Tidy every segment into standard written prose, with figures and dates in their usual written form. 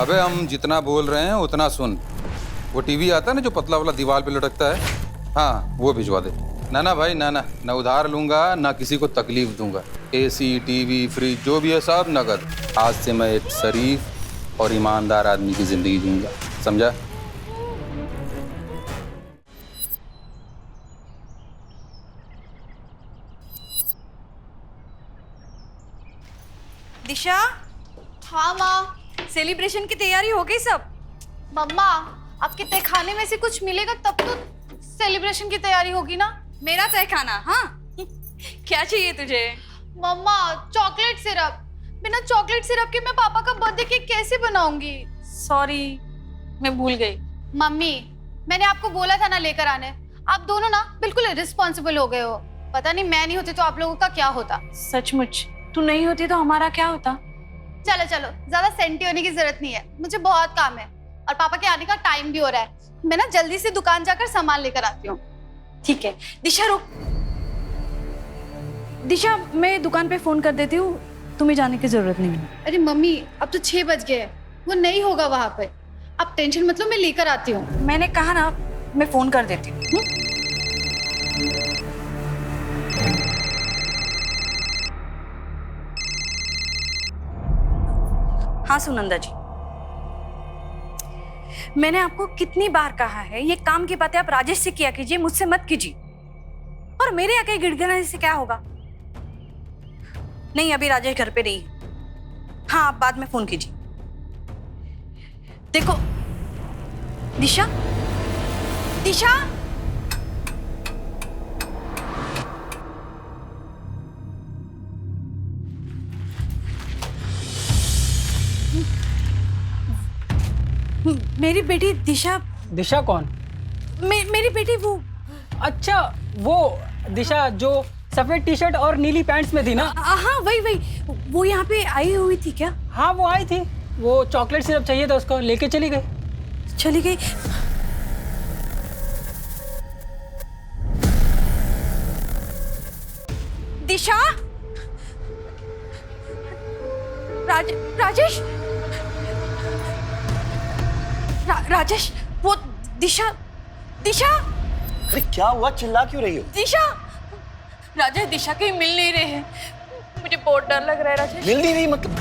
अबे हम जितना बोल रहे हैं उतना सुन। वो टीवी आता है ना जो पतला वाला दीवार पे लटकता है, हाँ वो भिजवा दे। ना ना भाई, ना ना, ना उधार लूंगा ना किसी को तकलीफ दूंगा। एसी, टीवी, फ्रिज जो भी है सब नगद। आज से मैं एक शरीफ और ईमानदार आदमी की जिंदगी जीऊंगा, समझा? दिशा। हाँ माँ। सेलिब्रेशन की तैयारी हो गई सब? मम्मा, आपके तय खाने में से कुछ मिलेगा तब तो सेलिब्रेशन की तैयारी होगी ना। मेरा तय खाना? हाँ क्या चाहिए तुझे? मम्मा, चॉकलेट सिरप। बिना चॉकलेट सिरप के मैं पापा का बर्थडे केक कैसे बनाऊंगी? सॉरी, मैं भूल गई। मम्मी, मैंने आपको बोला था ना लेकर आने। आप दोनों ना बिल्कुल इर्रिस्पॉन्सिबल हो गए हो। पता नहीं मैं नहीं होती तो आप लोगों का क्या होता। सचमुच तू नहीं होती तो हमारा क्या होता? चलो चलो, ज्यादा सेंटी होने की जरूरत नहीं है, मुझे बहुत काम है और पापा के आने का टाइम भी हो रहा है। मैं ना जल्दी से दुकान जाकर सामान लेकर आती हूँ। ठीक है दिशा, रुक। दिशा, मैं दुकान पे फोन कर देती हूँ, तुम्हें जाने की जरूरत नहीं है। अरे मम्मी, अब तो 6 बज गए, वो नहीं होगा वहां पे। आप टेंशन मत लो, मैं लेकर आती हूँ। मैंने कहा ना, मैं फोन कर देती हूँ। हाँ सुनंदा जी, मैंने आपको कितनी बार कहा है ये काम की बातें आप राजेश से किया कीजिए, मुझसे मत कीजिए। और मेरे आके गिड़गिड़ाने से क्या होगा? नहीं, अभी राजेश घर पे नहीं है। हाँ, आप बाद में फोन कीजिए। देखो दिशा, दिशा, मेरी बेटी दिशा। दिशा कौन? मेरी बेटी वो। अच्छा, वो दिशा जो सफेद टी शर्ट और नीली पैंट्स में थी ना? हाँ वही। वो यहाँ पे आई हुई थी क्या? हाँ वो आई थी, वो चॉकलेट सिरप चाहिए था उसको, लेके चली गई। चली गई? दिशा, राजेश, राजेश, वो दिशा। दिशा, अरे क्या हुआ, चिल्ला क्यों रही हो? दिशा, राजेश दिशा कहीं मिल नहीं रहे हैं, मुझे बहुत डर लग रहा है राजेश। मिल नहीं रही मतलब?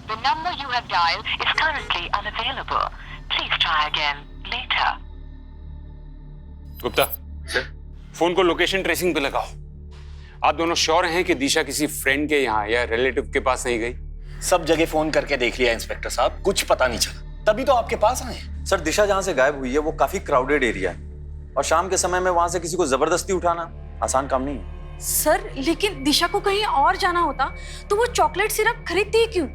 The number you have dialed is currently unavailable. Please try again later. Gupta sir, phone को लोकेशन ट्रेसिंग पे लगाओ। आप दोनों श्योर हैं कि दिशा किसी फ्रेंड के यहाँ या रिलेटिव के पास नहीं गई? सब जगह फोन करके देख लिया इंस्पेक्टर साहब, कुछ पता नहीं चला, तभी तो आपके पास आए। सर, दिशा जहाँ से गायब हुई है वो काफी क्राउडेड एरिया है और शाम के समय में वहां से किसी को जबरदस्ती उठाना आसान काम नहीं है। सर, लेकिन दिशा को कहीं और जाना होता तो वो चॉकलेट सिरप खरीदती ही क्यों?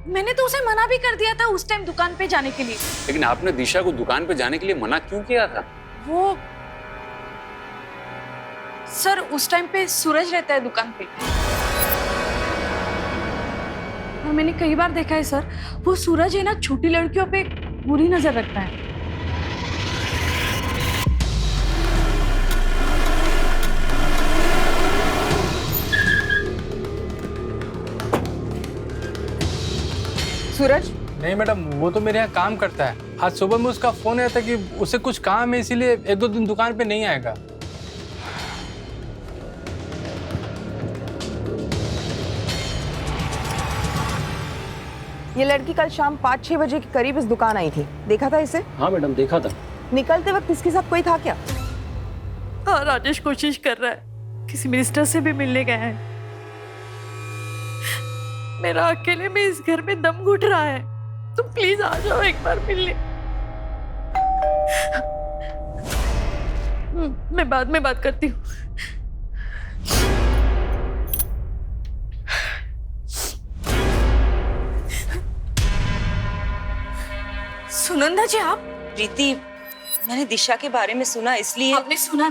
मैंने तो उसे मना भी कर दिया था उस टाइम दुकान पे जाने के लिए। लेकिन आपने दिशा को दुकान पे जाने के लिए मना क्यों किया था? वो सर, उस टाइम पे सूरज रहता है दुकान पे और मैंने कई बार देखा है सर, वो सूरज है ना छोटी लड़कियों पे बुरी नजर रखता है। सूरज? नहीं मैडम, वो तो मेरे यहाँ काम करता है। आज सुबह में उसका फोन आया था कि उसे कुछ काम है, इसीलिए एक दो दिन दुकान पे नहीं आएगा। ये लड़की कल शाम 5-6 बजे के करीब इस दुकान आई थी, देखा था इसे? हाँ मैडम, देखा था। निकलते वक्त इसके साथ कोई था क्या? हाँ, राजेश कोशिश कर रहा है, किसी मिनिस्टर से भी मिलने गया है। मेरा अकेले में इस घर में दम घुट रहा है, तुम प्लीज आ जाओ एक बार मिलने। मैं बाद में बात करती हूँ। सुनंदा जी, आप? प्रीति, मैंने दिशा के बारे में सुना, इसलिए। आपने सुना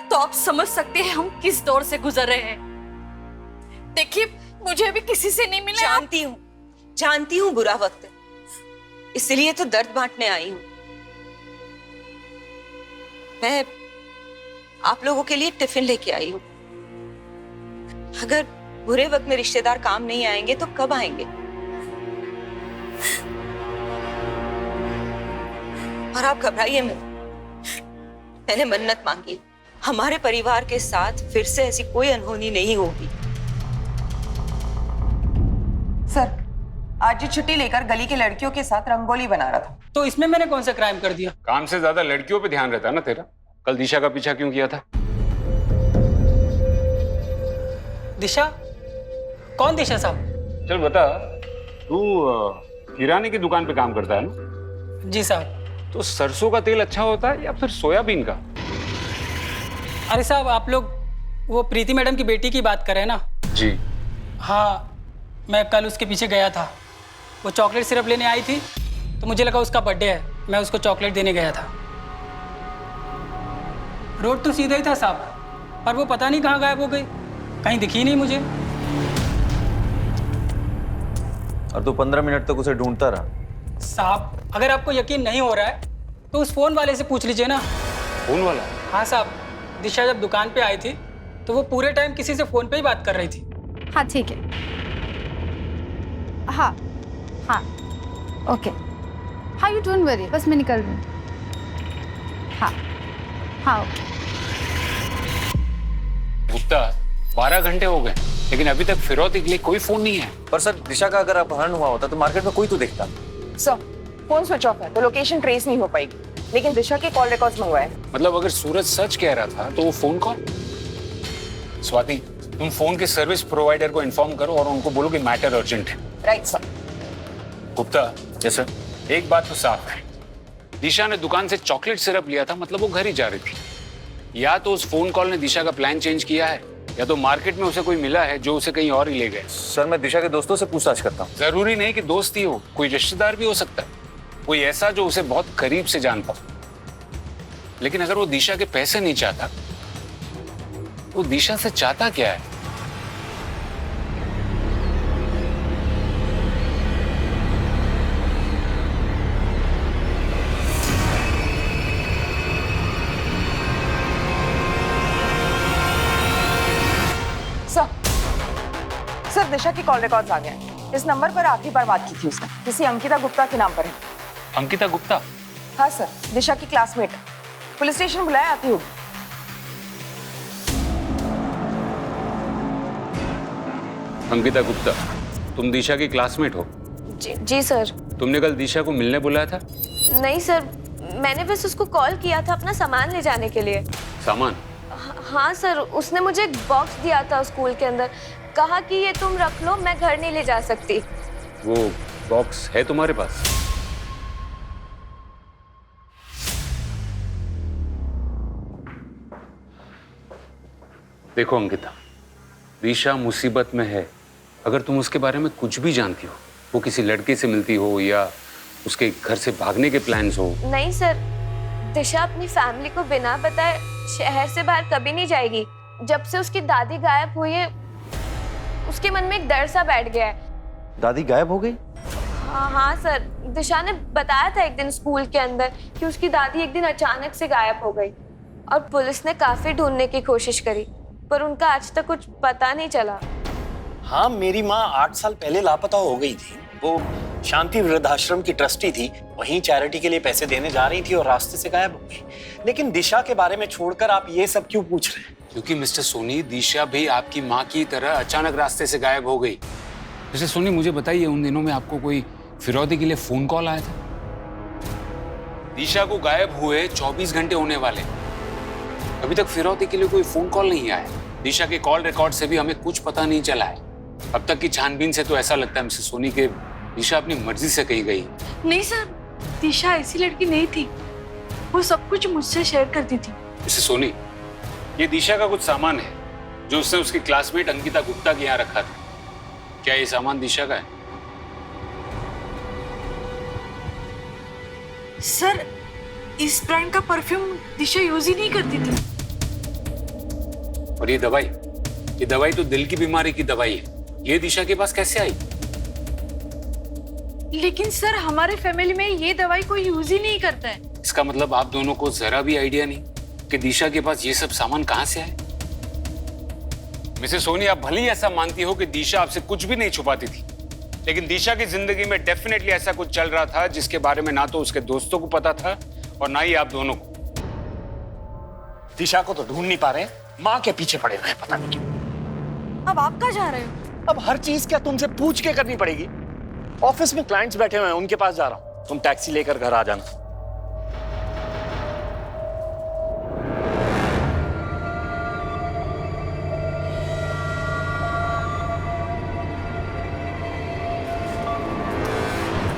तो आप समझ सकते हैं हम किस दौर से गुजर रहे हैं। देखिए, मुझे अभी किसी से नहीं मिला। जानती हूँ बुरा वक्त, इसलिए तो दर्द बांटने आई हूँ। मैं आप लोगों के लिए टिफिन लेके आई हूँ। अगर बुरे वक्त में रिश्तेदार काम नहीं आएंगे तो कब आएंगे? और आप घबराइए मत, मैंने मन्नत मांगी, हमारे परिवार के साथ फिर से ऐसी कोई अनहोनी नहीं होगी। सर, आज ये छुट्टी लेकर गली की लड़कियों के साथ रंगोली बना रहा था। तो इसमें मैंने कौन सा क्राइम कर दिया? काम से ज्यादा लड़कियों पे ध्यान रहता है ना तेरा। कल दिशा का पीछा क्यों किया था? दिशा? कौन दिशा साहब? चल बता, तू किराने की दुकान पे काम करता है ना? जी साहब। तो सरसों का तेल अच्छा होता है या फिर सोयाबीन का? अरे साहब, आप लोग वो प्रीति मैडम की बेटी की बात कर रहे हैं ना? जी हाँ, मैं कल उसके पीछे गया था। वो चॉकलेट सिरप लेने आई थी तो मुझे लगा उसका बर्थडे है, मैं उसको चॉकलेट देने गया था। रोड तो सीधा ही था साहब, पर वो पता नहीं कहाँ गायब हो गई, कहीं दिखी नहीं मुझे। और तू 15 मिनट तक उसे ढूंढता रहा? साहब, अगर आपको यकीन नहीं हो रहा है तो उस फोन वाले से पूछ लीजिए ना। फोन वाला? हाँ साहब, दिशा जब दुकान पे आई थी तो वो पूरे टाइम किसी से फोन पे ही बात कर रही थी। हाँ ठीक है, हाँ हाँ ओके, हाँ यू डोंट वरी, बस मैं निकल रही हूँ। हाँ हाँ ओके। गुप्ता, 12 घंटे हो गए लेकिन अभी तक फिरौती के लिए कोई फोन नहीं है। पर सर, दिशा का अगर अपहरण हुआ होता तो मार्केट में कोई तो देखता। सर, फोन स्विच ऑफ है तो लोकेशन ट्रेस नहीं हो पाएगी, लेकिन दिशा के कॉल रिकॉर्ड्स मंगवाए। मतलब अगर सूरज सच कह रहा था तो वो फोन कॉल? स्वाति, तुम फोन के सर्विस प्रोवाइडर को इन्फॉर्म करो और उनको बोलो कि मैटर अर्जेंट है। Right sir. Gupta, yes sir. एक बात तो साफ है, दिशा ने दुकान से चॉकलेट सिरप लिया था, मतलब वो घर ही जा रही थी। या तो उस फोन कॉल ने दिशा का प्लान चेंज किया है, या तो मार्केट में उसे कोई मिला है जो उसे कहीं और ही ले गए। सर, मैं दिशा के दोस्तों से पूछताछ करता हूँ। जरूरी नहीं कि दोस्त ही हो, कोई रिश्तेदार भी हो सकता है, कोई ऐसा जो उसे बहुत करीब से जान पाओ। लेकिन अगर वो दिशा के पैसे नहीं चाहता, वो दिशा से चाहता क्या है? सर, दिशा की कॉल रिकॉर्ड्स आ गए। इस नंबर पर आखिरी बार बात की थी उसने, किसी अंकिता गुप्ता के नाम पर है। अंकिता गुप्ता? हाँ सर, दिशा की क्लासमेट है। पुलिस स्टेशन बुलाया, आती होगी। अंकिता गुप्ता, तुम दिशा की क्लासमेट हो? जी सर। तुमने कल दिशा को मिलने बुलाया था? नहीं सर, मैंने बस उसको कॉल किया था अपना सामान ले जाने के लिए। सामान? हाँ सर, उसने मुझे एक बॉक्स दिया था स्कूल के अंदर, कहा कि ये तुम रख लो, मैं घर नहीं ले जा सकती। वो बॉक्स है तुम्हारे पास? देखो अंकिता, दिशा मुसीबत में है। अगर तुम उसके बारे में कुछ भी जानती हो, वो किसी लड़के से मिलती हो या उसके घर से भागने के प्लान्स हो। नहीं सर, दिशा अपनी फैमिली को बिना बताए शहर से बाहर कभी नहीं जाएगी। जब से उसकी दादी गायब हुई है, उसके मन में एक डर सा बैठ गया है। दादी गायब हो गई? हाँ सर, दिशा ने बताया था एक दिन स्कूल के अंदर कि उसकी दादी एक दिन अचानक से गायब हो गई, और पुलिस ने काफी ढूंढने की कोशिश करी, पर उनका आज तक कुछ पता नहीं चला। हाँ, मेरी माँ 8 साल पहले लापता हो गई थी। वो शांति वृद्धाश्रम की ट्रस्टी थी, वहीं चैरिटी के लिए पैसे देने जा रही थी और रास्ते से गायब हो गई। लेकिन दिशा के बारे में छोड़कर आप ये सब क्यों पूछ रहे हैं? क्योंकि मिस्टर सोनी, दिशा भी आपकी माँ की तरह अचानक रास्ते से गायब हो गई। मिस्टर सोनी, मुझे बताइए, उन दिनों में आपको कोई फिरौती के लिए फोन कॉल आया था? दिशा को गायब हुए 24 घंटे होने वाले, अभी तक फिरौती के लिए कोई फोन कॉल नहीं आया। दिशा के कॉल रिकॉर्ड से भी हमें कुछ पता नहीं चला है। अब तक की छानबीन से तो ऐसा लगता है मिस्टर सोनी के दिशा अपनी मर्जी से कहीं गई। नहीं सर, दिशा ऐसी लड़की नहीं थी, वो सब कुछ मुझसे शेयर करती थी। मिस्टर सोनी, ये दिशा का कुछ सामान है जो उसने उसकी क्लासमेट अंकिता गुप्ता के यहाँ रखा था। क्या ये सामान दिशा का है? सर, इस ब्रांड का परफ्यूम दिशा यूज ही नहीं करती थी। और ये दवाई तो दिल की बीमारी की दवाई है, ये दिशा के पास कैसे आई? लेकिन सर, हमारे फैमिली में ये दवाई कोई यूज ही नहीं करता है। इसका मतलब आप दोनों को जरा भी आइडिया नहीं कि दिशा के पास ये सब सामान कहां से आए? मिसेस सोनी, आप भले ही ऐसा मानती हो कि दिशा आपसे कुछ भी नहीं छुपाती थी, लेकिन दिशा की जिंदगी में डेफिनेटली ऐसा कुछ चल रहा था जिसके बारे में ना तो उसके दोस्तों को पता था और ना ही आप दोनों को। दिशा को तो ढूंढ नहीं पा रहे, माँ के पीछे पड़े हुए हैं, पता नहीं क्यों। अब आप कहाँ जा रहे हो? अब हर चीज क्या तुमसे पूछ के करनी पड़ेगी? ऑफिस में क्लाइंट्स बैठे हुए हैं, उनके पास जा रहा हूं, तुम टैक्सी लेकर घर आ जाना।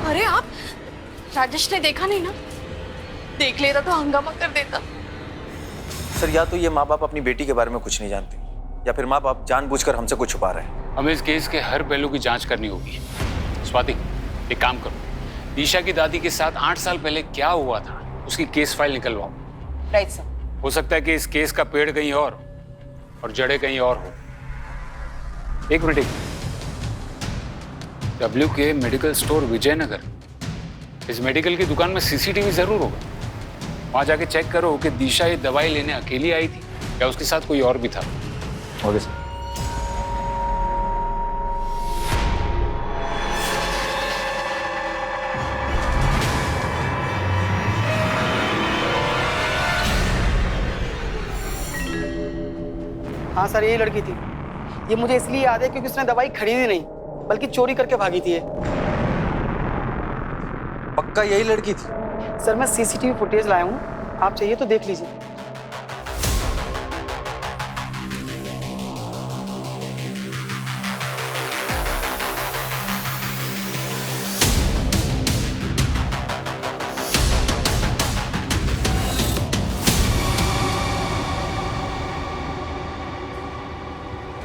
अरे आप, राजेश ने देखा नहीं ना? देख लेता तो हंगामा कर देता। सर या तो ये माँ बाप अपनी बेटी के बारे में कुछ नहीं जानते, या फिर माँ बाप जानबूझकर हमसे कुछ छुपा रहे हैं। हमें इस केस के हर पहलू की जांच करनी होगी। स्वाति, एक काम करो, दिशा की दादी के साथ 8 साल पहले क्या हुआ था उसकी केस फाइल निकलवाओ। Right sir. हो सकता है कि इस केस का पेड़ कहीं और जड़ें कहीं और हो। एक मिनट, डब्ल्यू के मेडिकल स्टोर विजयनगर, इस मेडिकल की दुकान में सीसीटीवी जरूर होगा। वहां जाके चेक करो कि दिशा ये दवाई लेने अकेली आई थी या उसके साथ कोई और भी था। Okay sir. हाँ सर, यही लड़की थी। ये मुझे इसलिए याद है क्योंकि उसने दवाई खरीदी नहीं बल्कि चोरी करके भागी थी ये। पक्का यही लड़की थी? सर मैं सीसीटीवी फुटेज लाया हूँ, आप चाहिए तो देख लीजिए।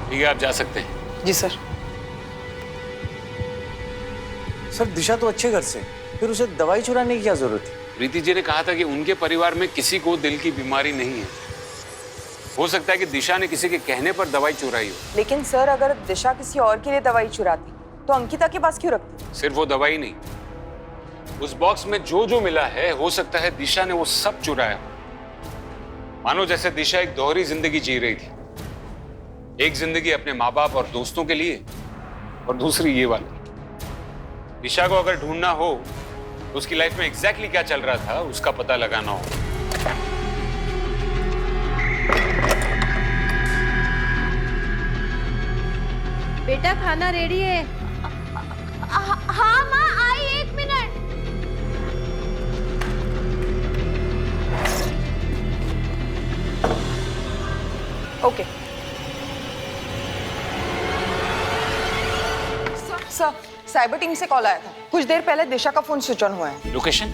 ठीक है, आप जा सकते हैं। जी सर। सर दिशा तो अच्छे घर से, फिर उसे दवाई चुराने की क्या जरूरत थी? प्रीति जी ने कहा था कि उनके परिवार में किसी को दिल की बीमारी नहीं है। हो सकता है कि दिशा ने किसी के कहने पर दवाई चुराई हो। लेकिन सर अगर दिशा किसी और के लिए दवाई चुराती तो अंकिता के पास क्यों रखती? सिर्फ वो दवाई नहीं, उस बॉक्स में जो जो मिला है हो सकता है दिशा ने वो सब चुराया। मानो जैसे दिशा एक दोहरी जिंदगी जी रही थी, एक जिंदगी अपने माँ बाप और दोस्तों के लिए और दूसरी ये वाली। दिशा को अगर ढूंढना हो तो उसकी लाइफ में एग्जैक्टली क्या चल रहा था उसका पता लगाना हो। बेटा खाना रेडी है। हाँ माँ, आई 1 minute. Okay sir, cyber team से कॉल आया था। कुछ देर पहले दिशा का फोन स्विच ऑन हुआ है। लोकेशन?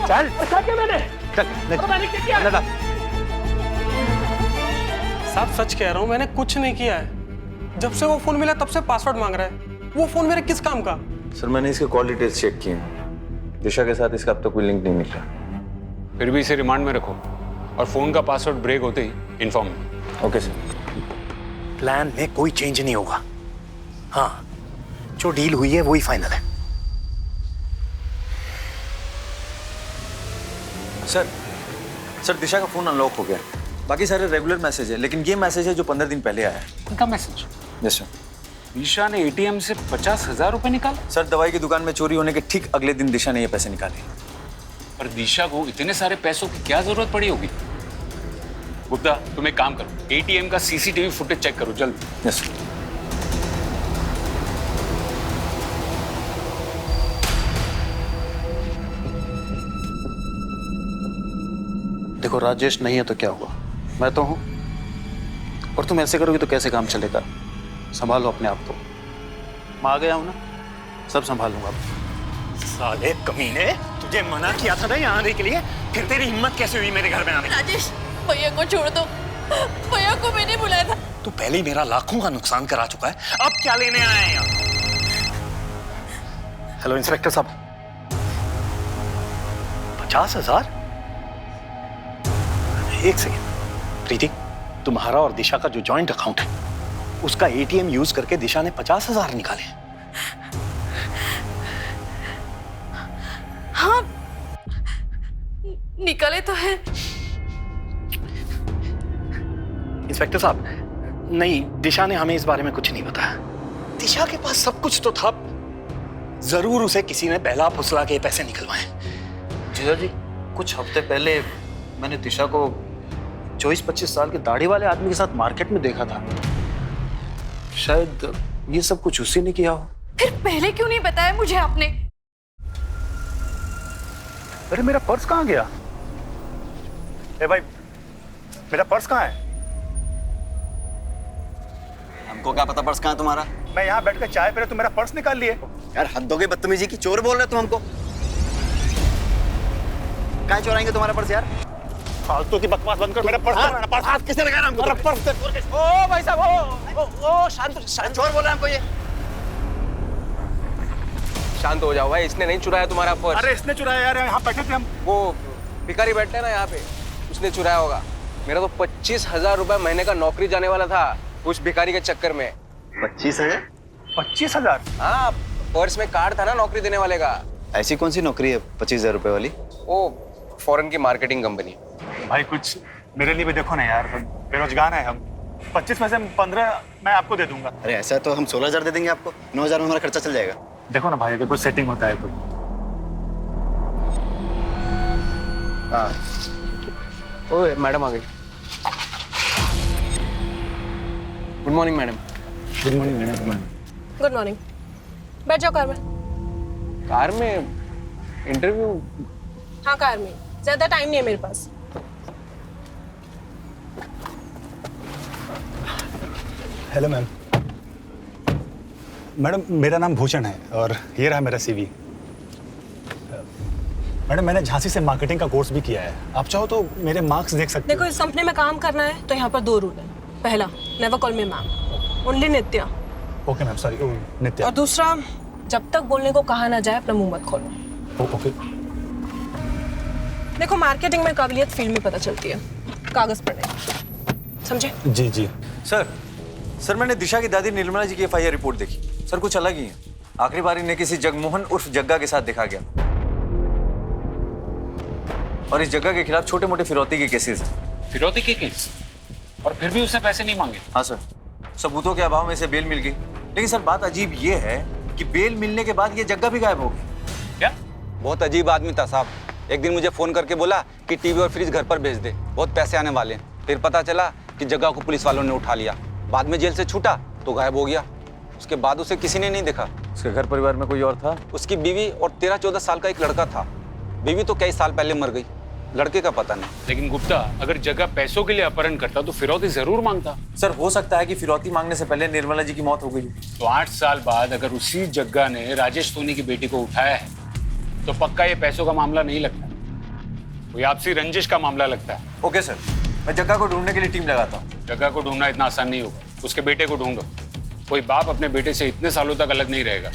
चल मैंने क्या किया? साहब सच कह रहा हूँ, मैंने कुछ नहीं किया है। जब से वो फोन मिला तब से पासवर्ड मांग रहा है। वो फोन मेरे किस काम का? सर मैंने इसके कॉल डिटेल्स चेक किए हैं, दिशा के साथ इसका अब तक कोई लिंक नहीं निकला। फिर भी इसे रिमांड में रखो और फोन का पासवर्ड ब्रेक होते ही इन्फॉर्म। Okay sir. प्लान में कोई चेंज नहीं होगा। हाँ, जो डील हुई है वही फाइनल है। सर दिशा का फोन अनलॉक हो गया, बाकी सारे रेगुलर मैसेज है, लेकिन ये मैसेज है जो 15 दिन पहले आया है। उनका मैसेज? Yes sir. दिशा ने एटीएम से 50,000 रुपए निकाले? सर दवाई की दुकान में चोरी होने के ठीक अगले दिन दिशा ने ये पैसे निकाले। पर दिशा को इतने सारे पैसों की क्या जरूरत पड़ी होगी? गुप्ता, तुम एक काम करो, एटीएम का सीसीटीवी फुटेज चेक करो जल्द। Yes sir. देखो राजेश नहीं है तो क्या हुआ, मैं तो हूं, और तुम ऐसे करोगे तो कैसे काम चलेगा? संभालो अपने आप को। मैं आ गया हूं ना, सब संभालूंगा। साले कमीने, तुझे मना किया था ना यहाँ आने के लिए, फिर तेरी हिम्मत कैसे हुई मेरे घर में आने की? राजेश, भैया को छोड़ दो। भैया को मैंने बुलाया था। तू पहले ही मेरा लाखों का नुकसान करा चुका है, अब क्या लेने आया है यहाँ? हेलो इंस्पेक्टर साहब। 50,000? एक सेकेंड प्रीति, तुम्हारा और दिशा का जो जॉइंट अकाउंट है उसका एटीएम यूज करके दिशा ने 50,000 निकाले। निकले तो है। इंस्पेक्टर साहब, नहीं, दिशा ने हमें इस बारे में कुछ नहीं बताया। दिशा के पास सब कुछ तो था, जरूर उसे किसी ने पहला फुसला के पैसे निकलवाए। जीजा जी, कुछ हफ्ते पहले मैंने दिशा को 24-25 साल के दाढ़ी वाले आदमी के साथ मार्केट में देखा था। शायद ये सब कुछ उसी ने किया हो। फिर पहले क्यों नहीं बताया मुझे आपने? अरे मेरा पर्स कहाँ गया? ए भाई, मेरा पर्स कहाँ है? हमको क्या पता पर्स कहाँ है तुम्हारा? मैं यहाँ बैठ कर चाय पी रहा, तुम मेरा पर्स निकाल लिए। यार हद हो गई बदतमीजी की, चोर बोल रहे तुम हमको। कहाँ चोराएंगे तुम्हारा पर्स यार? फालतू की बकवास बंद कर, मेरा पर्स मेरा पर्स हाथ किसने लगाया हमको? मेरा पर्स ओ भाई साहब, ओ शांत चोर बोल रहा है हमको ये। शांत हो जाओ भाई, इसने नहीं चुराया तुम्हारा पर्स। अरे इसने चुराया यार, यहाँ बैठे थे हम। वो भिखारी बैठते हैं ना यहाँ पे, उसने चुराया होगा। मेरा तो 25,000 रुपए महीने का नौकरी जाने वाला था उस भिखारी के चक्कर में। 25,000? 25,000? हाँ, पर्स में कार्ड था ना नौकरी देने वाले का। ऐसी कौन सी नौकरी है 25,000 रुपए वाली? वो फॉरेन की मार्केटिंग कंपनी। भाई कुछ मेरे लिए भी देखो ना यार, बेरोजगार है हम। 25 में से 15 मैं आपको दे दूंगा। अरे ऐसा है तो हम 16,000 दे देंगे आपको, 9,000 में हमारा खर्चा चल जाएगा। देखो ना भाई, अगर कुछ सेटिंग होता है तो। हाँ, ओए मैडम आ गई। Good morning madam. Good morning madam. Good morning. बैठ जाओ कार में। कार में इंटरव्यू? हाँ कार में, ज्यादा टाइम नहीं है मेरे पास। Hello ma'am. मैडम मेरा नाम भूषण है और ये रहा मेरा CV। मैडम मैंने झांसी से मार्केटिंग का कोर्स भी किया है, आप चाहो तो मेरे मार्क्स देख सकते देखो, इस कंपनी में काम करना है तो यहाँ पर 2 रूल है। पहला, never call me ma'am, only Nitya. Okay ma'am, sorry Nitya. और दूसरा, जब तक बोलने को कहा ना जाए अपना मुंह मत खोलो। ओके। देखो, मार्केटिंग में काबिलियत फील्ड में पता चलती है, कागज पर नहीं, समझे? जी जी। सर मैंने दिशा की दादी निर्मला जी की FIR रिपोर्ट देखी। सर कुछ अलग ही है। आखिरी बार इन्हें किसी जगमोहन उर्फ जग्गा के साथ देखा गया और इस जग्गा के खिलाफ छोटे मोटे फिरौती के केसेस हैं। फिरौती के केस? और फिर भी उसने पैसे नहीं मांगे? हाँ सर, सबूतों के अभाव में इसे बेल मिल गई। लेकिन सर बात अजीब ये है कि बेल मिलने के बाद ये जग्गा भी गायब हो गई। क्या? बहुत अजीब आदमी था साहब। एक दिन मुझे फोन करके बोला कि टीवी और फ्रिज घर पर भेज दे, बहुत पैसे आने वाले हैं। फिर पता चला कि जग्गा को पुलिस वालों ने उठा लिया। बाद में जेल से छूटा तो गायब हो गया। उसके बाद उसे किसी ने नहीं देखा। उसके घर परिवार में कोई और था? उसकी बीवी और 13-14 साल का एक लड़का था। बीवी तो कई साल पहले मर गई, लड़के का पता नहीं। लेकिन गुप्ता, अगर जग्गा पैसों के लिए अपहरण करता तो फिरौती जरूर मांगता। सर हो सकता है कि फिरौती मांगने से पहले निर्मला जी की मौत हो गई। तो 8 साल बाद अगर उसी जग्गा ने राजेश सोनी की बेटी को उठाया है तो पक्का ये पैसों का मामला नहीं लगता, कोई आपसी रंजिश का मामला लगता है। ओके सर, मैं जग्गा को ढूंढने के लिए टीम लगाता हूँ। जग्गा को ढूंढना इतना आसान नहीं होगा, उसके बेटे को ढूंढो। कोई बाप अपने बेटे से इतने सालों तक अलग नहीं रहेगा।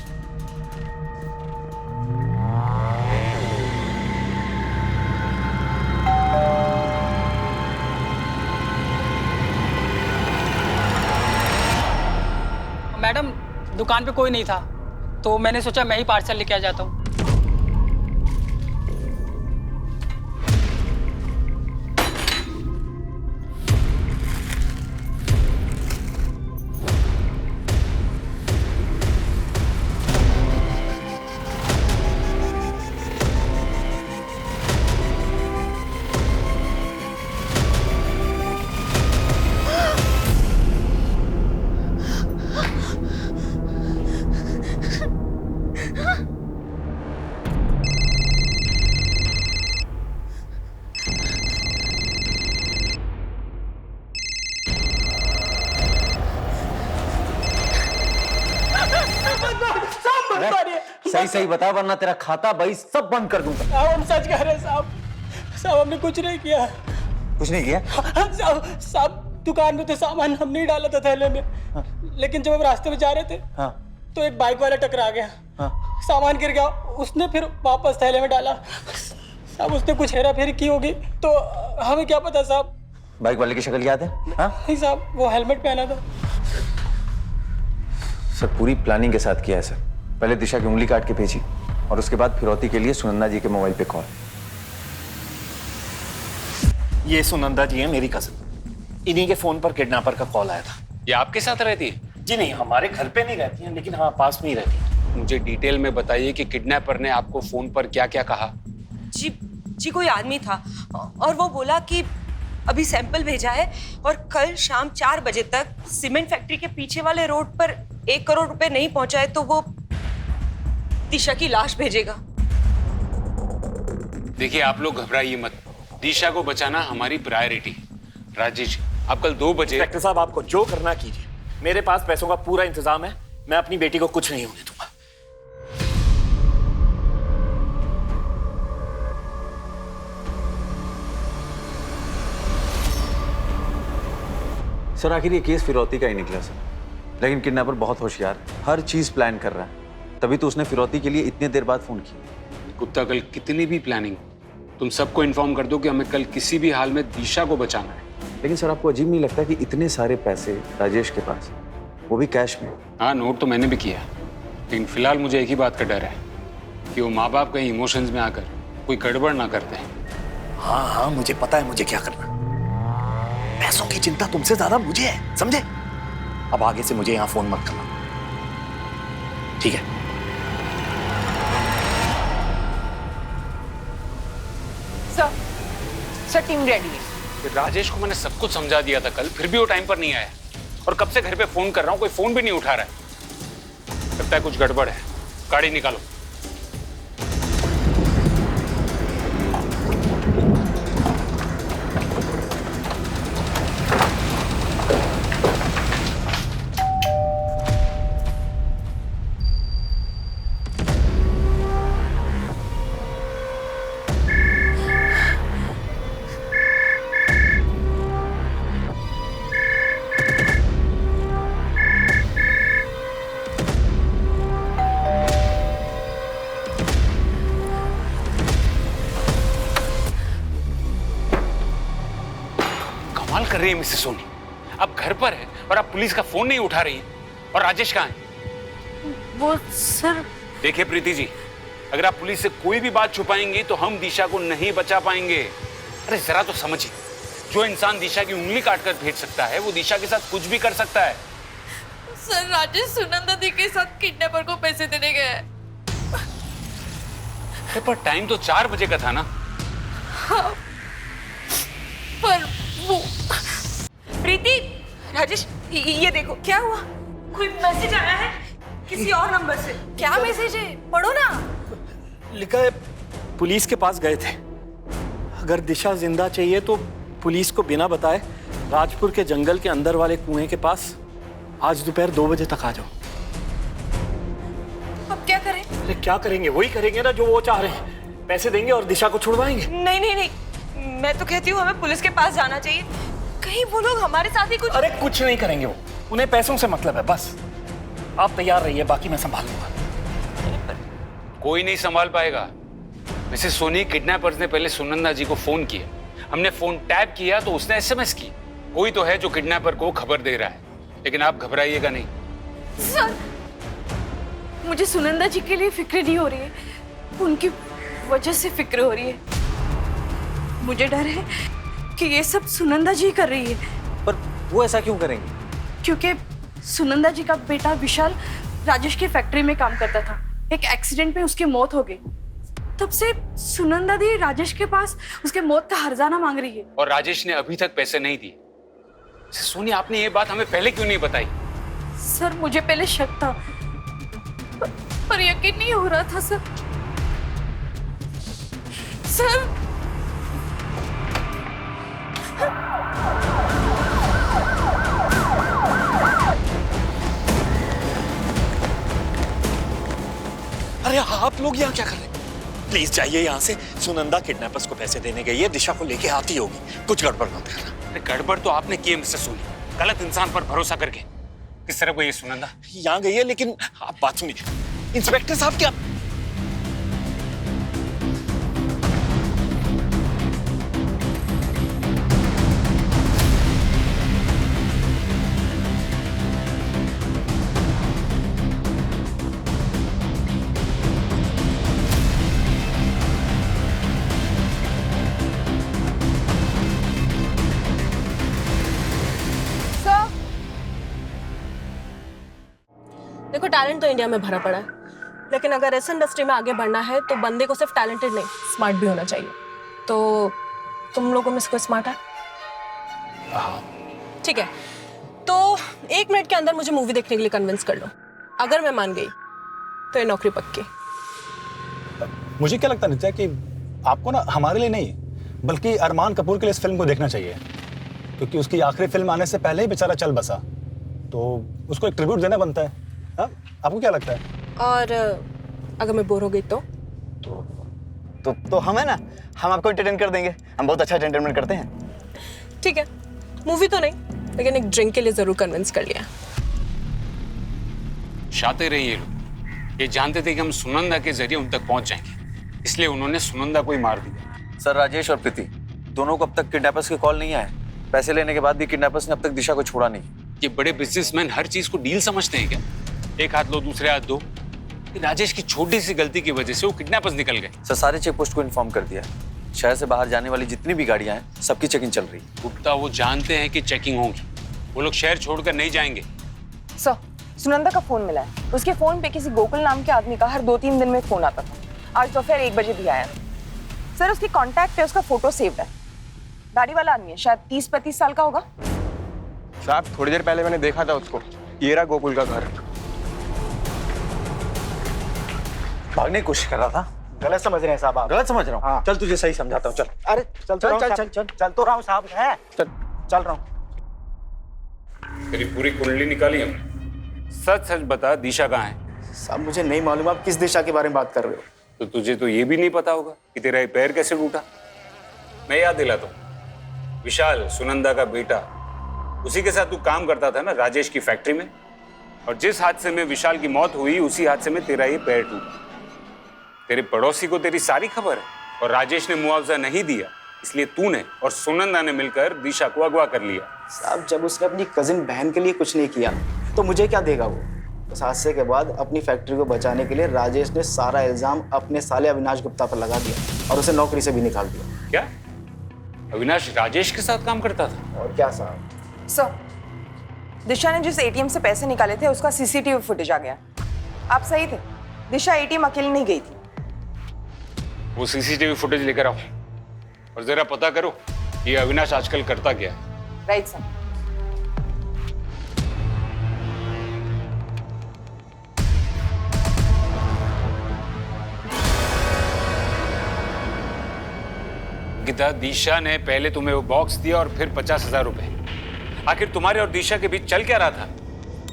मैडम, दुकान पे कोई नहीं था तो मैंने सोचा मैं ही पार्सल लेके आ जाता हूँ। सही सही बता वरना तेरा खाता बही सब बंद कर दूंगा। साहब हम सच कह रहे हैं साहब। साहब हमने कुछ नहीं किया। कुछ नहीं किया? साहब दुकान में तो सामान हमने ही डाला था थैले में। लेकिन जब हम रास्ते में जा रहे थे तो एक बाइक वाला टकरा गया। सामान गिर गया, उसने फिर वापस थैले में डाला। साहब उसने कुछ हेरा फेरी की होगी तो हमें क्या पता साहब। बाइक वाले की शक्ल याद है? नहीं साहब, वो हेलमेट पहना था। सर पूरी प्लानिंग के साथ किया है सर। पहले दिशा की उंगली काट के भेजी और उसके बाद फिरौती के लिए सुनंदा जी के मोबाइल पे कॉल। ये सुनंदा जी है, मेरी कजन। इन्हीं के फोन पर किडनैपर का कॉल आया था। ये आपके साथ रहती है? जी नहीं, हमारे घर पे नहीं रहती हैं, लेकिन हाँ पास में ही रहती है। मुझे डिटेल में बताइए कि किडनैपर ने आपको फोन पर क्या क्या कहा। जी कोई आदमी था और वो बोला कि अभी सैंपल भेजा है और कल शाम 4 बजे तक सीमेंट फैक्ट्री के पीछे वाले रोड पर 1 करोड़ रुपए नहीं पहुंचाए तो वो दिशा की लाश भेजेगा। देखिए आप लोग घबराइए मत, दिशा को बचाना हमारी प्रायोरिटी। राजेश आप कल 2 बजे। इंस्पेक्टर साहब आपको जो करना कीजिए, मेरे पास पैसों का पूरा इंतजाम है, मैं अपनी बेटी को कुछ नहीं होने दूंगा। सर आखिर ये केस फिरौती का ही निकला सर, लेकिन किडनैपर बहुत होशियार है, हर चीज प्लान कर रहा है, तभी तो उसने फिरौती के लिए इतने देर बाद फोन किया। कुत्ता कल कितनी भी प्लानिंग तुम सबको इन्फॉर्म कर दो कि हमें कल किसी भी हाल में दिशा को बचाना है। लेकिन सर आपको अजीब नहीं लगता कि इतने सारे पैसे राजेश के पास, वो भी कैश में? हाँ नोट तो मैंने भी किया, लेकिन फिलहाल मुझे एक ही बात का डर है कि वो माँ बाप कहीं इमोशंस में आकर कोई गड़बड़ ना करते हैं। हाँ मुझे पता है मुझे क्या करना। पैसों की चिंता तुमसे ज्यादा मुझे है, समझे? अब आगे से मुझे यहाँ फोन मत करना, ठीक है? सर टीम रेडी है। राजेश को मैंने सब कुछ समझा दिया था कल, फिर भी वो टाइम पर नहीं आया और कब से घर पे फोन कर रहा हूँ, कोई फोन भी नहीं उठा रहा है। लगता है कुछ गड़बड़ है। गाड़ी निकालो। कर रही है मिसेस सोनी, आप घर पर है और आप पुलिस का फोन नहीं उठा रही हैं। और राजेश कहाँ है? वो सर। देखिए प्रीति जी, अगर आप पुलिस से कोई भी बात छुपाएंगी तो हम दिशा को नहीं बचा पाएंगे। अरे जरा तो समझिए, जो इंसान दिशा की उंगली काटकर भेज सकता है वो दिशा के साथ कुछ भी कर सकता है। सर राजेश सुनंदा दी के साथ किडनैपर को पैसे देने गए। पर टाइम तो 4 बजे का था ना। हाँ, पर वो प्रीति, राजेश ये देखो क्या हुआ, कोई मैसेज आया है किसी और नंबर से। क्या मैसेज है, पढ़ो ना। लिखा है पुलिस के पास गए थे, अगर दिशा जिंदा चाहिए तो पुलिस को बिना बताए राजपुर के जंगल के अंदर वाले कुएं के पास आज दोपहर 2 बजे तक आ जाओ। अब क्या करें? अरे क्या करेंगे, वही करेंगे ना जो वो चाह रहे हैं, पैसे देंगे और दिशा को छुड़वाएंगे। नहीं नहीं नहीं, मैं तो कहती हूँ हमें पुलिस के पास जाना चाहिए, कहीं वो लोग हमारे साथ ही कुछ। अरे कुछ नहीं करेंगे वो, उन्हें पैसों से मतलब है बस। आप तैयार रहिए, बाकी मैं संभाल लूंगा। कोई नहीं संभाल पाएगा। मिसेस सोनी, किडनैपर्स ने पहले सुनंदा जी को फोन किया, हमने फोन टैप किया तो उसने एसएमएस की। कोई तो है जो किडनैपर को खबर दे रहा है, लेकिन आप घबराइएगा नहीं। सर, मुझे सुनंदा जी के लिए फिक्र नहीं हो रही है, उनकी वजह से फिक्र हो रही है। मुझे डर है कि ये सब सुनंदा जी कर रही है। पर वो ऐसा क्यों करेंगे? क्योंकि सुनंदा जी का बेटा विशाल राजेश की फैक्ट्री में काम करता था, एक एक्सीडेंट में उसकी मौत हो गई। तब से सुनंदा दी राजेश के पास उसके मौत का हर्जाना मांग रही है। और राजेश ने अभी तक पैसे नहीं दिए। सोनी, आपने ये बात हमें पहले क्यों नहीं बताई? सर, मुझे पहले शक था पर यकीन नहीं हो रहा था सर। सर, अरे आप लोग यहाँ क्या कर रहे हैं? प्लीज जाइए यहाँ से। सुनंदा किडनैपर्स को पैसे देने गई है, दिशा को लेके आती होगी, कुछ गड़बड़ मत करना। गड़बड़ तो आपने की है मिसेस सोनी, गलत इंसान पर भरोसा करके। किस तरह गई है सुनंदा? यहाँ गई है, लेकिन आप बात सुनिए इंस्पेक्टर साहब। क्या टैलेंट तो इंडिया में भरा पड़ा है, लेकिन अगर इस इंडस्ट्री में आगे बढ़ना है तो बंदे को सिर्फ टैलेंटेड नहीं, स्मार्ट भी होना चाहिए। तो तुम लोगों में से कोई स्मार्ट है? ठीक है, तो 1 मिनट के अंदर मुझे मूवी देखने के लिए कन्विंस कर लो। अगर मैं मान गई तो ये नौकरी पक्की। मुझे क्या लगता है नित्या कि आपको ना हमारे लिए नहीं बल्कि अरमान कपूर के लिए इस फिल्म को देखना चाहिए, क्योंकि उसकी आखिरी फिल्म आने से पहले ही बेचारा चल बसा, तो उसको एक ट्रिब्यूट देना बनता है। हा? आपको क्या लगता है? और अगर मैं बोर हो गई तो हम है ना, हम आपको एंटरटेन कर देंगे। हम बहुत अच्छा एंटरटेनमेंट करते हैं। ठीक है, मूवी तो नहीं, लेकिन एक ड्रिंक के लिए जरूर कन्विंस कर लिया। शातिर रहे ये लोग, ये जानते थे कि हम सुनंदा के जरिए उन तक पहुंच जाएंगे, इसलिए उन्होंने सुनंदा को ही मार दिया। सर, राजेश और प्रीति दोनों को अब तक किडनैपर्स की कॉल नहीं आया। पैसे लेने के बाद भी किडनैपर्स ने अब तक दिशा को छोड़ा नहीं। ये बड़े बिजनेसमैन हर चीज को डील समझते हैं क्या? एक हाथ लो दूसरे हाथ दो। राजेश की छोटी सी गलती की वजह से वो किडनैपर्स निकल गए। सर, सारे चेक पोस्ट को इन्फॉर्म कर दिया। शहर से बाहर जाने वाली जितनी भी गाड़ियां हैं सबकी चेकिंग चल रही है। गुप्ता, वो जानते हैं कि चेकिंग होगी, वो लोग शहर छोड़कर नहीं जाएंगे। सर, सुनंदा का फोन मिला है। उसके फोन पे किसी गोकुल नाम के आदमी का हर 2-3 दिन में फोन आता था। आज दोपहर 1 बजे भी आया। सर, उसकी कॉन्टैक्ट पे उसका फोटो सेव्ड है। दाढ़ी वाला आदमी है, शायद 30-35 साल का होगा। साहब, थोड़ी देर पहले मैंने देखा था उसको। ये रहा गोकुल का घर। भागने की कोशिश कर रहा था। गलत समझ रहे हैं साहब आप। गलत समझ रहा हूँ? हाँ। चल तुझे सही समझाता हूँ। चल। अरे चल तो रहा हूँ साहब। है चल रहा हूँ। तेरी पूरी कुंडली निकाली हमने। सच सच बता, दिशा कहाँ है? साहब, मुझे नहीं मालूम आप किस दिशा के बारे में बात कर रहे हो। तो तुझे तो ये भी नहीं पता होगा कि तेरा ये पैर कैसे टूटा। मैं याद दिलाता हूँ, विशाल सुनंदा का बेटा, उसी के साथ तू काम करता था ना राजेश की फैक्ट्री में, और जिस हादसे में विशाल की मौत हुई उसी हादसे में तेरा ये पैर टूटा। तेरे पड़ोसी को तेरी सारी खबर है, और राजेश ने मुआवजा नहीं दिया, इसलिए तूने और सुनंदा ने मिलकर दिशा को अगवा कर लिया। साहब, जब उसने अपनी कजिन बहन के लिए कुछ नहीं किया तो मुझे क्या देगा वो? उस हादसे के बाद अपनी फैक्ट्री को बचाने के लिए राजेश ने सारा इल्जाम अपने साले अविनाश गुप्ता पर लगा दिया और उसे नौकरी से भी निकाल दिया। क्या अविनाश राजेश के साथ काम करता था? और क्या साहब? सर, दिशा ने जिस एटीएम से पैसे निकाले थे उसका सीसीटीवी फुटेज आ गया। आप सही थे, दिशा एटीएम अकेले नहीं गई थी। वो सीसीटीवी फुटेज लेकर आओ और जरा पता करो ये अविनाश आजकल करता क्या है। Right sir. गीता, दिशा ने पहले तुम्हें वो बॉक्स दिया और फिर 50,000 रुपए। आखिर तुम्हारे और दिशा के बीच चल क्या रहा था?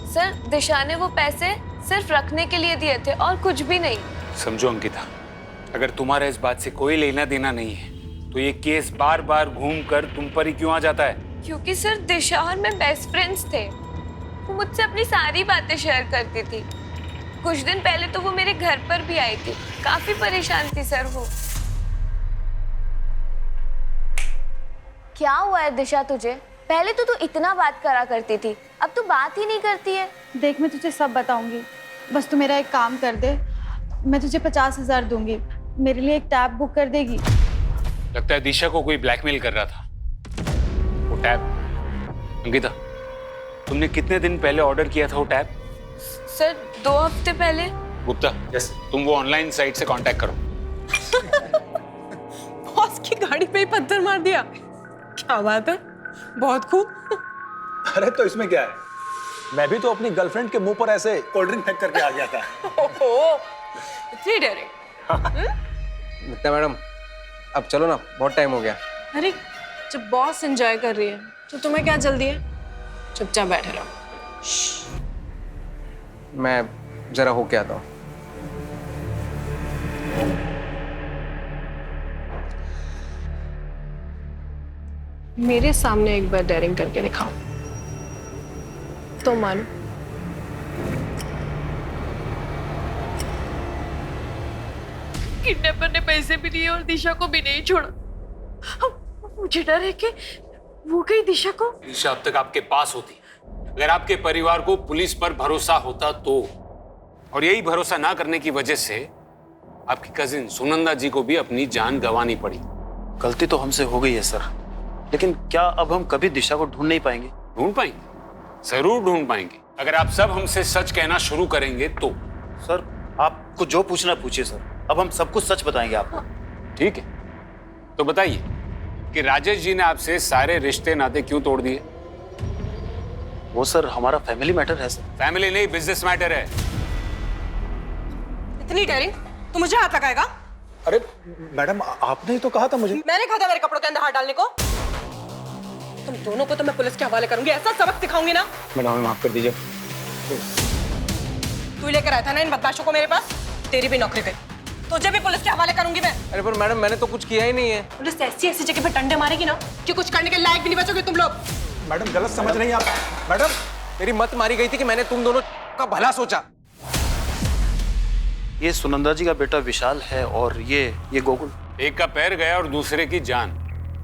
सर, दिशा ने वो पैसे सिर्फ रखने के लिए दिए थे और कुछ भी नहीं। समझो अंकिता, अगर तुम्हारा इस बात से कोई लेना देना नहीं है तो ये केस बार बार घूम कर तुम पर ही क्यों आ जाता है? क्योंकि सर, दिशा और मैं बेस्ट फ्रेंड्स थे। वो मुझसे अपनी सारी बातें शेयर करती थी। कुछ दिन पहले तो वो मेरे घर पर भी आई थी। काफी परेशान थी सर वो। क्या हुआ है दिशा तुझे? पहले तो तू इतना बात करा करती थी, अब तू बात ही नहीं करती है। देख, मैं तुझे सब बताऊंगी, बस तू मेरा एक काम कर दे। मैं तुझे 50,000 दूंगी, मेरे लिए एक टैब बुक कर देगी? लगता है दिशा को कोई ब्लैकमेल कर रहा था। वो टैब, अंकिता, तुमने कितने दिन पहले ऑर्डर किया था वो टैब? सर, 2 हफ्ते पहले। गुप्ता, तुम वो ऑनलाइन साइट से कांटेक्ट करो। बॉस की गाड़ी पे ही पत्थर मार दिया। क्या बात है, बहुत खूब। अरे तो इसमें क्या है, मैं भी तो अपनी गर्लफ्रेंड के मुंह पर ऐसे कोल्ड ड्रिंक फेंक करके आ गया था। ओहो, इतनी डायरेक्ट। मैडम, अब चलो ना, बहुत टाइम हो गया। अरे, जब बॉस एंजॉय कर रही है तो तुम्हें क्या जल्दी है? चुपचाप बैठे रहो। मैं जरा होके आता हूँ। मेरे सामने एक बार डेयरिंग करके दिखाओ तो मानो। किडनैपर ने पैसे भी दिए और दिशा को भी नहीं छोड़ा। मुझे डर है कि वो कहीं दिशा को। दिशा अब तक आपके पास होती, अगर आपके परिवार को पुलिस पर भरोसा होता तो, और यही भरोसा ना करने की वजह से आपकी कजिन सुनंदा जी को भी अपनी जान गंवानी पड़ी। गलती तो हमसे हो गई है सर, लेकिन क्या अब हम कभी दिशा को ढूंढ नहीं पाएंगे? ढूंढ पाएंगे, जरूर ढूंढ पाएंगे। अगर आप सब हमसे सच कहना शुरू करेंगे तो। सर आपको जो पूछना पूछिए सर, अब हम सब कुछ सच बताएंगे आपको। ठीक है, तो बताइए कि राजेश जी ने आपसे सारे रिश्ते नाते क्यों तोड़ दिए? वो सर हमारा फैमिली मैटर है सर। फैमिली नहीं, बिजनेस मैटर है। इतनी डेयरिंग, तू मुझे हाथ लगाएगा? अरे मैडम, आपने ही तो कहा था मुझे। मैंने कहा था मेरे कपड़ों के अंदर हाथ डालने को? तुम दोनों को तो मैं पुलिस के हवाले करूंगी, ऐसा सबक सिखाऊंगी ना। मैडम हमें माफ कर दीजिए। तू लेकर आया था ना इन बदमाशों को मेरे पास, तेरी भी नौकरी गई। तुझे भी पुलिस के हवाले करूंगी मैं। अरे पर मैडम, मैंने तो कुछ किया ही नहीं है। पुलिस ऐसी ऐसी जगह पे डंडे मारेगी ना कि कुछ करने के लायक भी नहीं बचोगे तुम लोग। मैडम गलत समझ रही हैं आप। मैडम मेरी मत मारी गई थी कि मैंने तुम दोनों का भला सोचा। ये सुनंदा जी का बेटा विशाल है और ये गोकुल। एक का पैर गया और दूसरे की जान,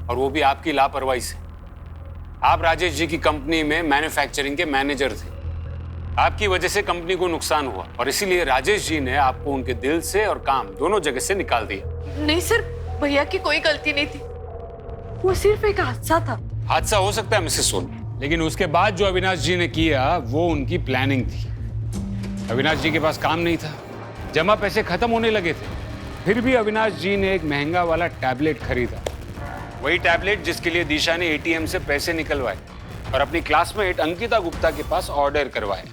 और वो भी आपकी लापरवाही से। आप राजेश जी की कंपनी में मैन्युफैक्चरिंग के मैनेजर थे। आपकी वजह से कंपनी को नुकसान हुआ और इसीलिए राजेश जी ने आपको उनके दिल से और काम दोनों जगह से निकाल दिया। नहीं सर, भैया की कोई गलती नहीं थी, वो सिर्फ एक हादसा था। हादसा हो सकता है मिसेस सोनी, लेकिन उसके बाद जो अविनाश जी ने किया वो उनकी प्लानिंग थी। अविनाश जी के पास काम नहीं था, जमा पैसे खत्म होने लगे थे, फिर भी अविनाश जी ने एक महंगा वाला टैबलेट खरीदा। वही टैबलेट जिसके लिए दिशा ने एटीएम से पैसे निकलवाए और अपनी क्लासमेट अंकिता गुप्ता के पास ऑर्डर करवाए।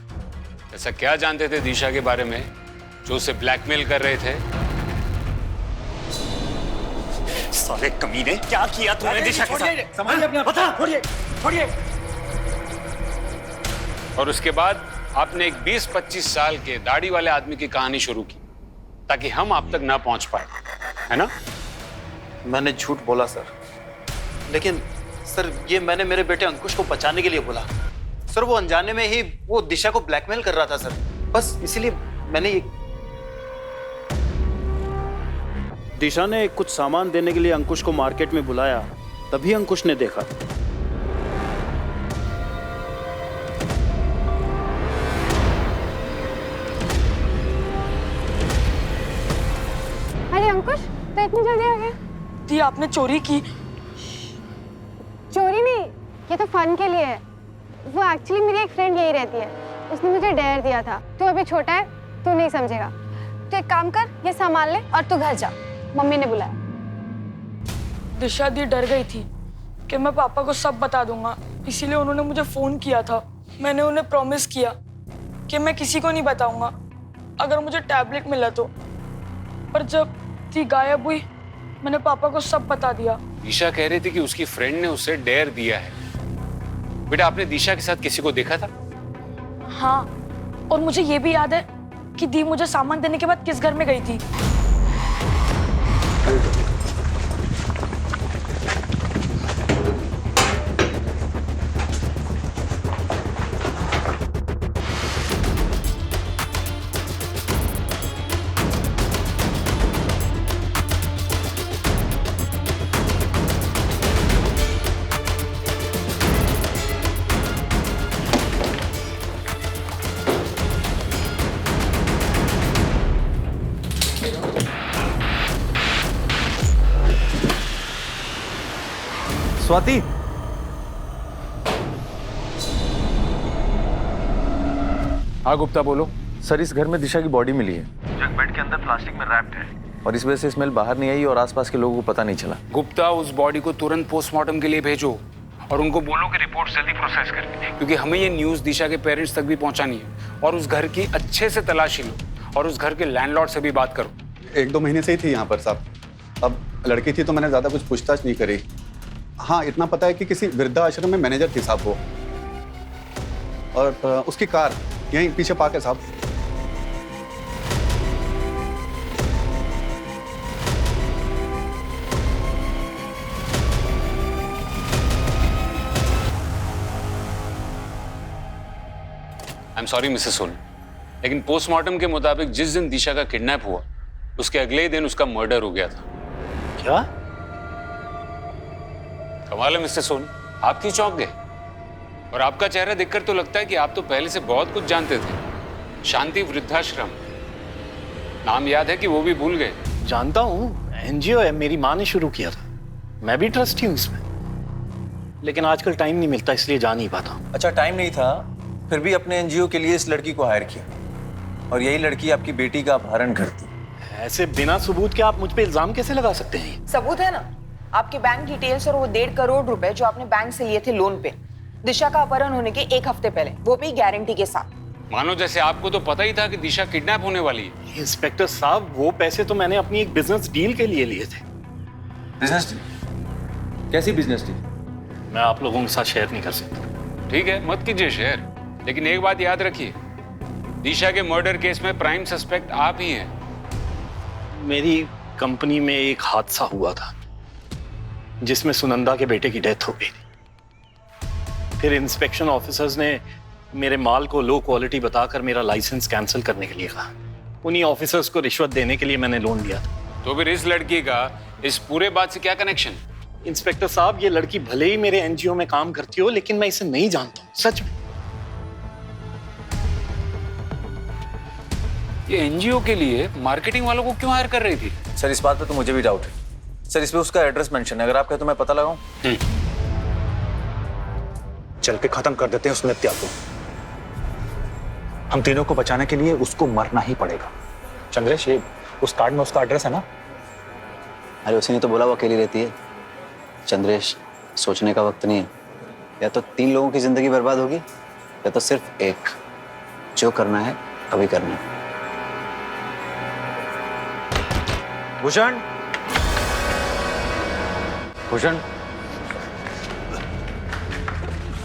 ऐसा क्या जानते थे दिशा के बारे में जो उसे ब्लैकमेल कर रहे थे? साले कमीने, क्या किया तूने दिशा के साथ? संभालिए अपने आप। बता। छोड़िए। और उसके बाद आपने एक 20-25 साल के दाढ़ी वाले आदमी की कहानी शुरू की ताकि हम आप तक ना पहुंच पाए, है ना? मैंने झूठ बोला सर, लेकिन सर ये मैंने मेरे बेटे अंकुश को बचाने के लिए बोला। सर वो अनजाने में ही वो दिशा को ब्लैकमेल कर रहा था सर, बस इसीलिए मैंने ये। दिशा ने कुछ सामान देने के लिए अंकुश को मार्केट में बुलाया, तभी अंकुश ने देखा। अरे अंकुश, तो इतनी जल्दी आ गया? दी आपने चोरी की? चोरी नहीं, ये तो फन के लिए है। वो एक्चुअली मेरी एक फ्रेंड यही रहती है, उसने मुझे डेयर दिया था। तू अभी छोटा है, तू नहीं समझेगा। तो एक काम कर, ये संभाल ले और तू घर जा, मम्मी ने बुलाया। दिशा दी डर गई थी कि मैं पापा को सब बता दूंगा, इसीलिए उन्होंने मुझे फोन किया था। मैंने उन्हें प्रॉमिस किया कि मैं किसी को नहीं बताऊंगा अगर मुझे टैबलेट मिला तो। पर जब दी गायब हुई, मैंने पापा को सब बता दिया। दिशा कह रही थी कि उसकी फ्रेंड ने उसे डेयर दिया है। बेटा, आपने दिशा के साथ किसी को देखा था? हाँ, और मुझे ये भी याद है कि दी मुझे सामान देने के बाद किस घर में गई थी। स्वाति, हाँ गुप्ता बोलो। सर इस घर में दिशा की बॉडी मिली है, जग बेड के अंदर प्लास्टिक में रैप्ड है, और इस वजह से स्मेल बाहर नहीं आई और आसपास के लोगों को पता नहीं चला। गुप्ता, उस बॉडी को तुरंत पोस्टमार्टम के लिए भेजो और उनको बोलो कि रिपोर्ट जल्दी प्रोसेस करके, क्योंकि हमें ये न्यूज़ दिशा के पेरेंट्स तक भी पहुंचानी है। और उस घर की अच्छे से तलाशी लो और उस घर के लैंडलॉर्ड से भी बात करो। 1-2 महीने से ही थी यहाँ पर साहब। अब लड़की थी तो मैंने ज़्यादा कुछ पूछताछ नहीं करी। हाँ, इतना पता है कि किसी वृद्धाश्रम में मैनेजर थी साहब वो, और उसकी कार यहीं पीछे पार्क है साहब। I am sorry Mrs Soni, लेकिन पोस्टमार्टम के मुताबिक जिस दिन दिशा का किडनैप हुआ उसके अगले दिन उसका मर्डर हो गया था। क्या? कमाल है मिस्टर सोनी, आप क्यों चौंक गए? और आपका चेहरा देखकर तो लगता है कि आप तो पहले से बहुत कुछ जानते थे। शांति वृद्धाश्रम, नाम याद है कि वो भी भूल गए? जानता हूँ, एनजीओ है, मेरी माँ ने शुरू किया था, मैं भी ट्रस्टी हूँ इसमें, लेकिन आजकल टाइम नहीं मिलता इसलिए जा नहीं पाता। अच्छा, टाइम नहीं था फिर भी अपने एनजीओ के लिए इस लड़की को हायर किया, और यही लड़की आपकी बेटी का अपहरण करती। ऐसे बिना सबूत के आप मुझ पे इल्जाम कैसे लगा सकते हैं? सबूत है ना, आपके बैंक डिटेल्स और वो 1.5 करोड़ रुपए जो आपने बैंक से लिए थे लोन पे, दिशा का अपहरण होने के 1 हफ्ते पहले, वो भी गारंटी के साथ। मानो जैसे आपको तो पता ही था कि दिशा किडनैप होने वाली है। इंस्पेक्टर साहब, वो पैसे तो मैंने अपनी एक बिजनेस डील के लिए लिए थे। Business deal? कैसी बिजनेस डील? मैं आप लोगों के साथ शेयर नहीं कर सकता। ठीक है, मत कीजिए शेयर, लेकिन एक बात याद रखिए, दिशा के मर्डर केस में प्राइम सस्पेक्ट आप ही हैं। मेरी कंपनी में एक हादसा हुआ था जिसमें सुनंदा के बेटे की डेथ हो गई थी। फिर इंस्पेक्शन ऑफिसर्स ने मेरे माल को लो क्वालिटी बताकर मेरा लाइसेंस कैंसिल करने के लिए कहा। उन्हीं ऑफिसर्स को रिश्वत देने के लिए मैंने लोन लिया था। तो फिर इस लड़की का इस पूरे बात से क्या कनेक्शन? इंस्पेक्टर साहब, ये लड़की भले ही मेरे एनजीओ में काम करती हो, लेकिन मैं इसे नहीं जानता हूं, सच में। ये एनजीओ के लिए मार्केटिंग वालों को क्यों हायर कर रही थी? सर, इस बात पे तो मुझे भी डाउट है। सर, इसमें उसका एड्रेस मेंशन है, अगर आप कहें तो मैं पता लगाऊं। चल के खत्म कर देते हैं उस नित्या को। हम तीनों को बचाने के लिए उसको मरना ही पड़ेगा। चंद्रेश, ये उस कार्ड में उसका एड्रेस है ना? अरे उसी ने तो बोला वो अकेली रहती है। चंद्रेश, सोचने का वक्त नहीं है। या तो 3 लोगों की जिंदगी बर्बाद होगी, या तो सिर्फ एक। जो करना है अभी करना है। भूषण, भूषण।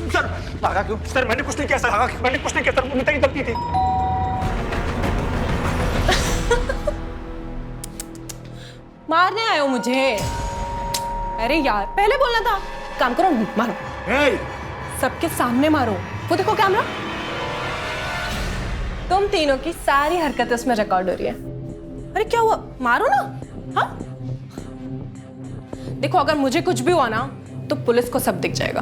सर, भागा क्यों? सर, मैंने कुछ नहीं किया सर, भागा। मैंने कुछ नहीं किया सर, वो नित्या की गलती थी। मारने आए हो मुझे? अरे यार, पहले बोलना था। काम करो, मारो। सबके सामने मारो। वो देखो कैमरा, तुम तीनों की सारी हरकतें उसमें रिकॉर्ड हो रही है। अरे क्या हुआ? मारो ना। हाँ, देखो अगर मुझे कुछ भी हुआ ना तो पुलिस को सब दिख जाएगा।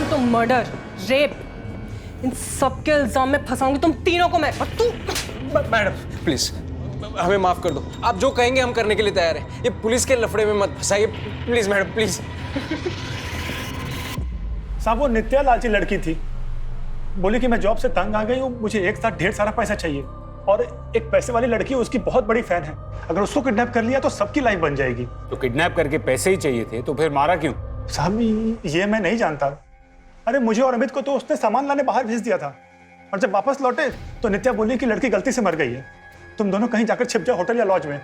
तो मर्डर, रेप, इन सब के इल्जाम में फंसाऊंगी तुम तीनों को मैं। और तू मैडम प्लीज हमें माफ कर दो, आप जो कहेंगे हम करने के लिए तैयार हैं। ये पुलिस के लफड़े में मत फंसाइए प्लीज मैडम, प्लीज। साहब, वो नित्या लालची लड़की थी। बोली कि मैं जॉब से तंग आ गई हूँ, मुझे एक साथ ढेर सारा पैसा चाहिए, और एक पैसे वाली लड़की उसकी बहुत बड़ी फैन है। अगर उसको किडनैप कर लिया तो सबकी लाइफ बन जाएगी। तो किडनैप करके पैसे ही चाहिए थे, तो फिर मारा क्यों? साहब, ये मैं नहीं जानता। अरे मुझे और अमित को तो उसने सामान लाने बाहर भेज दिया था, और जब वापस लौटे तो नित्या बोली कि लड़की गलती से मर गई है, तुम दोनों कहीं जाकर छिप जाओ, होटल या लॉज में।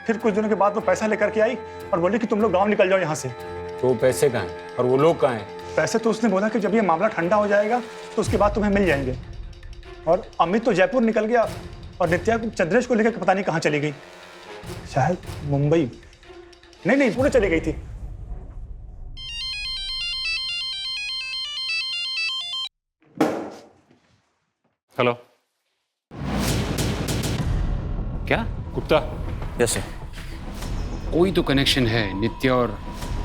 फिर कुछ दिनों के बाद वो पैसा लेकर के आई और बोली कि तुम लोग गाँव निकल जाओ यहाँ से। तो वो पैसे कहाँ हैं और वो लोग कहाँ हैं? पैसे तो उसने बोला कि जब ये मामला ठंडा हो जाएगा तो उसके बाद तुम्हें मिल जाएंगे। और अमित तो जयपुर निकल गया, और नित्या चंद्रेश को लेकर पता नहीं कहाँ चली गई, शायद मुंबई। नहीं, पुणे चली गई थी। हेलो, क्या गुप्ता? Yes sir. कोई तो कनेक्शन है नित्या और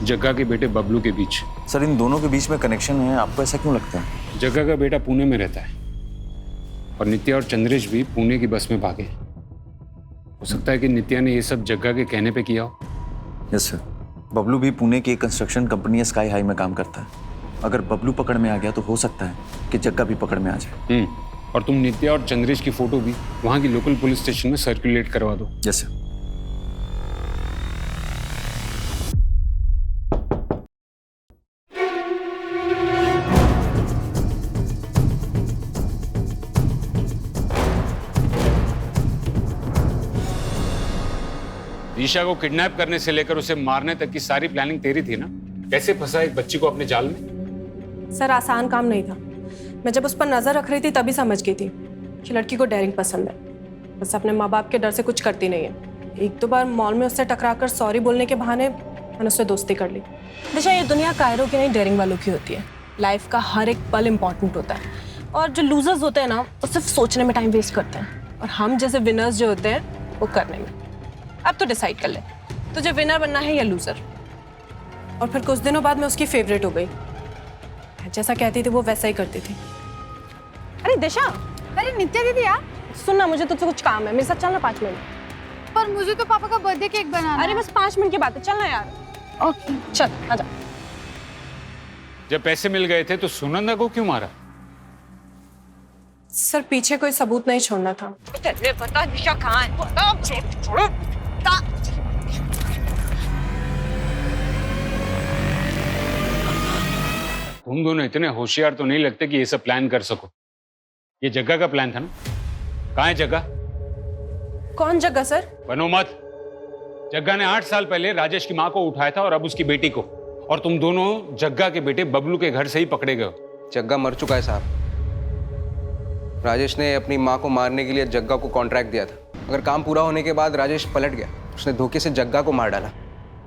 जग्गा के बेटे बबलू के बीच। सर, इन दोनों के बीच में कनेक्शन है, आपको ऐसा क्यों लगता है? जग्गा का बेटा पुणे में रहता है और नित्या और चंद्रेश भी पुणे की बस में भागे। हो सकता है कि नित्या ने ये सब जग्गा के कहने पे किया हो। Yes sir. बबलू भी पुणे की एक कंस्ट्रक्शन कंपनी स्काई हाई में काम करता है। अगर बबलू पकड़ में आ गया तो हो सकता है कि जग्गा भी पकड़ में आ जाए। और तुम नित्या और चंद्रेश की फोटो भी वहां की लोकल पुलिस स्टेशन में सर्कुलेट करवा दो। Yes sir. दिशा को किडनैप करने से लेकर उसे मारने तक की सारी प्लानिंग तेरी थी ना? कैसे फंसा एक बच्ची को अपने जाल में? सर, आसान काम नहीं था। मैं जब उस पर नजर रख रही थी तभी समझ गई थी कि लड़की को डेयरिंग पसंद है, बस अपने माँ बाप के डर से कुछ करती नहीं है। 1-2 बार मॉल में उससे टकराकर सॉरी बोलने के बहाने मैंने उससे दोस्ती कर ली। दिशा, ये दुनिया कायरों की नहीं, डेयरिंग वालों की होती है। लाइफ का हर एक पल इम्पॉर्टेंट होता है, और जो लूजर्स होते हैं ना, वो सिर्फ सोचने में टाइम वेस्ट करते हैं, और हम जैसे विनर्स जो होते हैं वो करने में। अब तो डिसाइड कर ले, तुझे विनर बनना है या लूजर। और फिर कुछ दिनों बाद मैं उसकी फेवरेट हो गई। जैसा कहती थी वो वैसा ही करती थी। अरे दिशा, अरे नित्या दीदी यार, सुनना, मुझे तुझसे कुछ काम है, मेरे साथ चलना 5 मिनट। पर मुझे तो पापा का बर्थडे केक बनाना है। अरे बस 5 मिनट की बात है, चलना यार। ओके, चल आजा। जब पैसे मिल गए थे तो सुनंदा को क्यों मारा? सर पीछे कोई सबूत नहीं छोड़ना था। तेरे बता दिशा कहाँ है? बता मुझे, छोड़ो। बता। तुम दोनों इतने होशियार तो नहीं लगते कि ये सब प्लान कर सको। ये जग्गा का प्लान था ना? कहाँ है जग्गा? कौन जग्गा सर? बनो मत। जग्गा ने 8 साल पहले राजेश की माँ को उठाया था और अब उसकी बेटी को, और तुम दोनों जग्गा के बेटे बबलू के घर से ही पकड़े गए हो। जग्गा मर चुका है साहब। राजेश ने अपनी माँ को मारने के लिए जग्गा को कॉन्ट्रैक्ट दिया था। अगर काम पूरा होने के बाद राजेश पलट गया, उसने धोखे से जग्गा को मार डाला।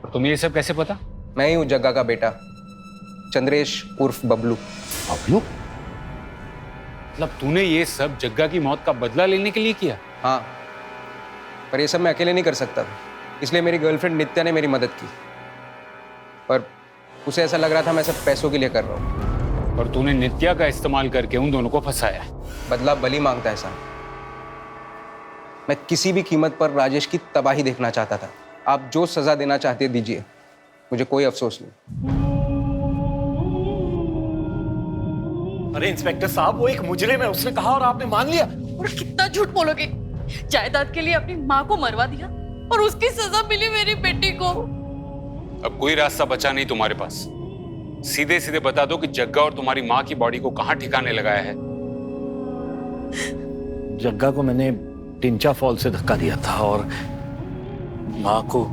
और तुम्हें ये सब कैसे पता? मैं ही हूँ जग्गा का बेटा, चंद्रेश उर्फ बबलू। बबलू? मतलब तूने ये सब जग्गा की मौत का बदला लेने के लिए किया? हाँ, पर ये सब मैं अकेले नहीं कर सकता, इसलिए मेरी गर्लफ्रेंड नित्या ने मेरी मदद की। पर उसे ऐसा लग रहा था मैं सब पैसों के लिए कर रहा हूँ। और तूने नित्या का इस्तेमाल करके उन दोनों को फंसाया। बदला बलि मांगता है साहब। मैं किसी भी कीमत पर राजेश की तबाही देखना चाहता था। आप जो सजा देना चाहते दीजिए, मुझे कोई अफसोस नहीं। अरे इंस्पेक्टर साहब, वो एक मुजरिम है, उसने कहा और आपने मान लिया। और कितना झूठ बोलोगे? जायदाद के लिए अपनी माँ को मरवा दिया और उसकी सजा मिली मेरी बेटी को। अब कोई रास्ता बचा नहीं तुम्हारे पास। सीधे सीधे बता दो कि जग्गा और तुम्हारी माँ की बॉडी को कहाँ ठिकाने लगाया है। जग्गा को मैंने टिंचा फॉल से धक्का दिया था और माँ को